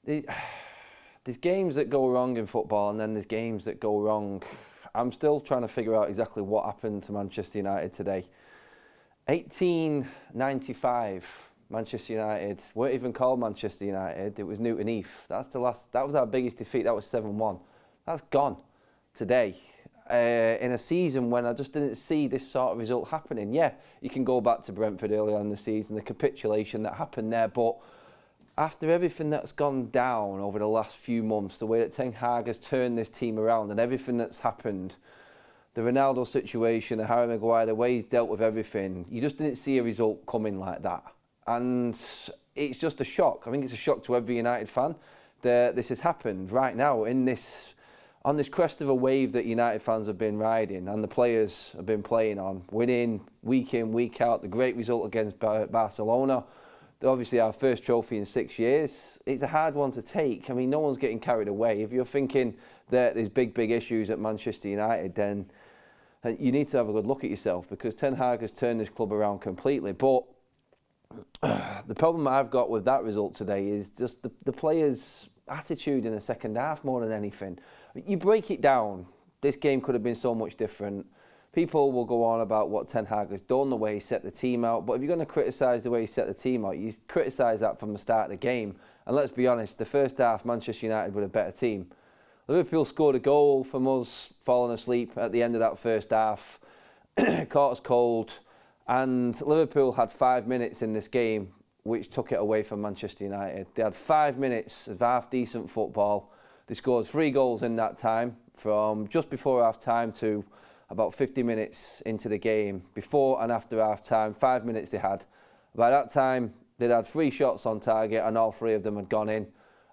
There's games that go wrong in football, and then there's games that go wrong. I'm still trying to figure out exactly what happened to Manchester United today. 1895, Manchester United weren't even called Manchester United. It was Newton Heath. That's the last. That was our biggest defeat. That was 7-1. That's gone today. In a season when I just didn't see this sort of result happening. Yeah, you can go back to Brentford early on in the season, the capitulation that happened there, but after everything that's gone down over the last few months, the way that Ten Hag has turned this team around and everything that's happened, the Ronaldo situation, the Harry Maguire, the way he's dealt with everything, you just didn't see a result coming like that. And it's just a shock. I think it's a shock to every United fan that this has happened right now on this crest of a wave that United fans have been riding and the players have been playing on, winning week in, week out, the great result against Barcelona. Obviously our first trophy in 6 years. It's a hard one to take. I mean, no one's getting carried away. If you're thinking that there's big issues at Manchester United, then you need to have a good look at yourself, because Ten Hag has turned this club around completely. But the problem I've got with that result today is just the players' attitude in the second half more than anything. You break it down, this game could have been so much different. People will go on about what Ten Hag has done, the way he set the team out, but if you're going to criticise the way he set the team out, you criticise that from the start of the game. And let's be honest, the first half, Manchester United were a better team. Liverpool scored a goal from us falling asleep at the end of that first half, caught us cold, and Liverpool had 5 minutes in this game which took it away from Manchester United. They had 5 minutes of half-decent football. They scored 3 goals in that time, from just before half-time to about 50 minutes into the game. Before and after half-time, 5 minutes they had. By that time, they'd had 3 shots on target and all 3 of them had gone in.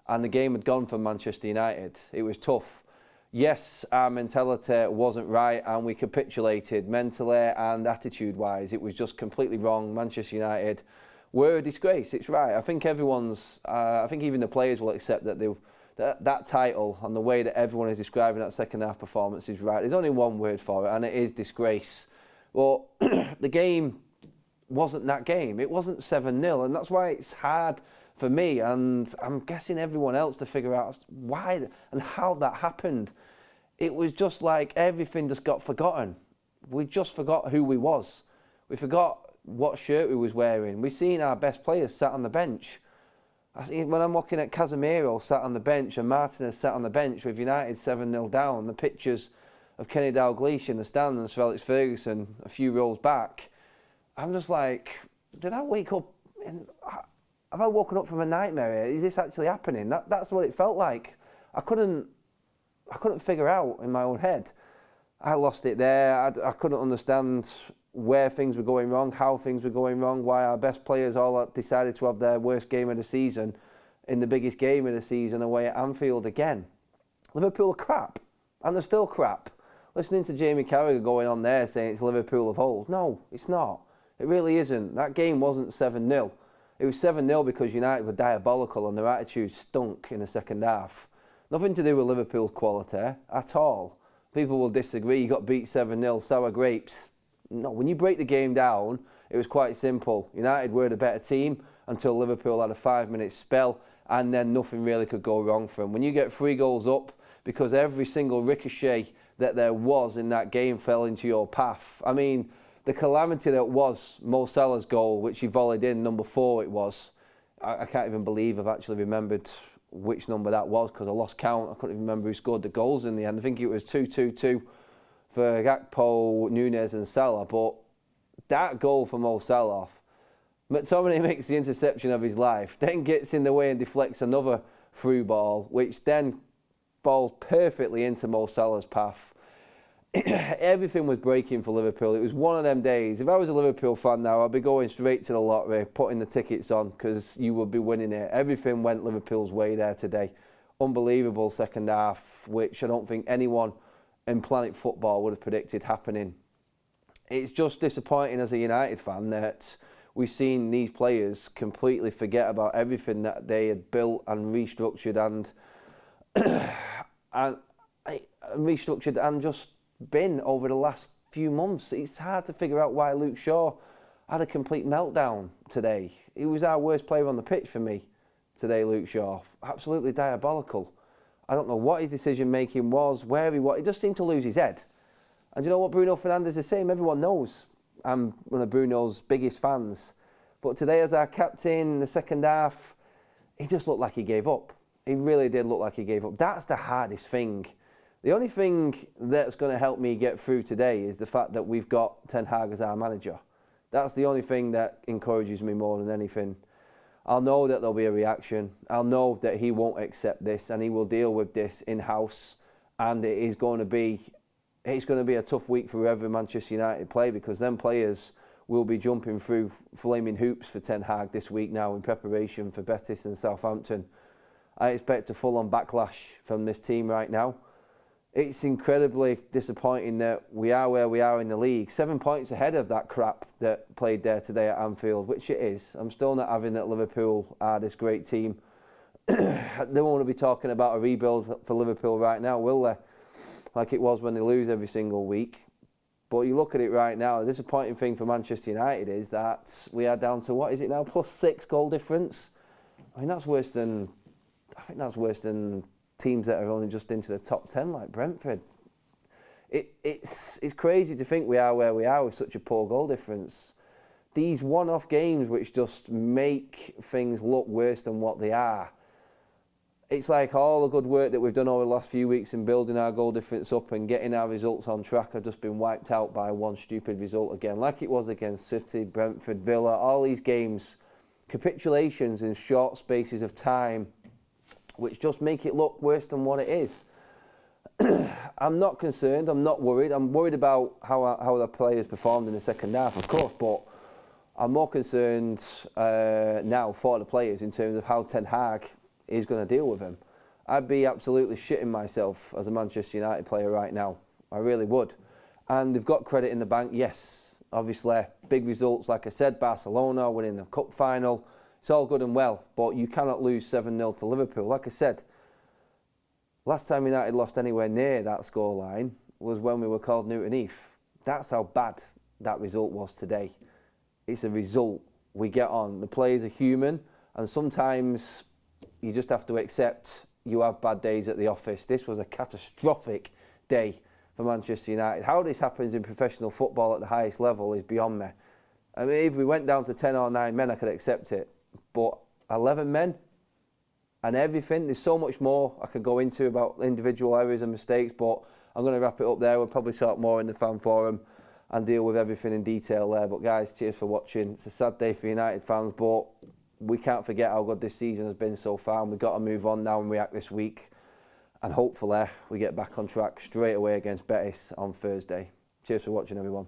And the game had gone for Manchester United. It was tough. Yes, our mentality wasn't right and we capitulated mentally and attitude-wise. It was just completely wrong. Manchester United were a disgrace. It's right. I think I think even the players will accept that that title and the way that everyone is describing that second half performance is right. There's only one word for it, and it is disgrace. Well, the game wasn't that game. It wasn't 7-0, and that's why it's hard for me, and I'm guessing everyone else, to figure out why and how that happened. It was just like everything just got forgotten. We just forgot who we was. We forgot what shirt we was wearing. We seen our best players sat on the bench. When I'm looking at Casemiro sat on the bench and Martinez sat on the bench with United 7-0 down, the pictures of Kenny Dalglish in the stands, Felix Ferguson a few rows back, I'm just like, did I wake up? Have I woken up from a nightmare here? Is this actually happening? That's what it felt like. I couldn't figure out in my own head. I lost it there. I couldn't understand where things were going wrong, how things were going wrong, why our best players all decided to have their worst game of the season in the biggest game of the season away at Anfield again. Liverpool are crap, and they're still crap. Listening to Jamie Carragher going on there saying it's Liverpool of old. No, it's not. It really isn't. That game wasn't 7-0. It was 7-0 because United were diabolical and their attitude stunk in the second half. Nothing to do with Liverpool's quality at all. People will disagree. You got beat 7-0, sour grapes. No, when you break the game down, it was quite simple. United were the better team until Liverpool had a 5-minute spell, and then nothing really could go wrong for them. When you get 3 goals up, because every single ricochet that there was in that game fell into your path. I mean, the calamity that was Mo Salah's goal, which he volleyed in, number 4 it was. I can't even believe I've actually remembered which number that was, because I lost count. I couldn't even remember who scored the goals in the end. I think it was 2-2-2 for Gakpo, Nunez and Salah. But that goal for Mo Salah, McTominay makes the interception of his life, then gets in the way and deflects another through ball, which then falls perfectly into Mo Salah's path. Everything was breaking for Liverpool. It was one of them days. If I was a Liverpool fan now, I'd be going straight to the lottery, putting the tickets on, because you would be winning it. Everything went Liverpool's way there today. Unbelievable second half, which I don't think anyone in Planet Football would have predicted happening. It's just disappointing as a United fan that we've seen these players completely forget about everything that they had built and restructured and just been over the last few months. It's hard to figure out why Luke Shaw had a complete meltdown today. He was our worst player on the pitch for me. today, Luke Shaw. Absolutely diabolical. I don't know what his decision making was, where he was. He just seemed to lose his head. And you know what Bruno Fernandes is saying? Everyone knows I'm one of Bruno's biggest fans. But today, as our captain in the second half, he just looked like he gave up. He really did look like he gave up. That's the hardest thing. The only thing that's going to help me get through today is the fact that we've got Ten Hag as our manager. That's the only thing that encourages me more than anything. I'll know that there'll be a reaction. I'll know that he won't accept this and he will deal with this in-house. And it's going to be a tough week for whoever Manchester United play, because them players will be jumping through flaming hoops for Ten Hag this week now in preparation for Betis and Southampton. I expect a full-on backlash from this team right now. It's incredibly disappointing that we are where we are in the league. 7 points ahead of that crap that played there today at Anfield, which it is. I'm still not having that Liverpool are this great team. They won't want to be talking about a rebuild for Liverpool right now, will they? Like it was when they lose every single week. But you look at it right now, the disappointing thing for Manchester United is that we are down to, what is it now, +6 goal difference? I mean, that's worse than, I think that's worse than teams that are only just into the top 10 like Brentford. It's crazy to think we are where we are with such a poor goal difference. These one-off games which just make things look worse than what they are. It's like all the good work that we've done over the last few weeks in building our goal difference up and getting our results on track have just been wiped out by one stupid result again, like it was against City, Brentford, Villa, all these games. Capitulations in short spaces of time which just make it look worse than what it is. I'm not concerned, I'm not worried. I'm worried about how the players performed in the second half, of course, but I'm more concerned now for the players in terms of how Ten Hag is going to deal with him. I'd be absolutely shitting myself as a Manchester United player right now. I really would. And they've got credit in the bank, yes. Obviously, big results, like I said, Barcelona winning the cup final. It's all good and well, but you cannot lose 7-0 to Liverpool. Like I said, last time United lost anywhere near that scoreline was when we were called Newton Heath. That's how bad that result was today. It's a result we get on. The players are human, and sometimes you just have to accept you have bad days at the office. This was a catastrophic day for Manchester United. How this happens in professional football at the highest level is beyond me. I mean, if we went down to 10 or 9 men, I could accept it. But 11 men and everything, there's so much more I could go into about individual errors and mistakes, but I'm going to wrap it up there. We'll probably talk more in the fan forum and deal with everything in detail there. But guys, cheers for watching. It's a sad day for United fans, but we can't forget how good this season has been so far, and we've got to move on now and react this week. And hopefully we get back on track straight away against Betis on Thursday. Cheers for watching, everyone.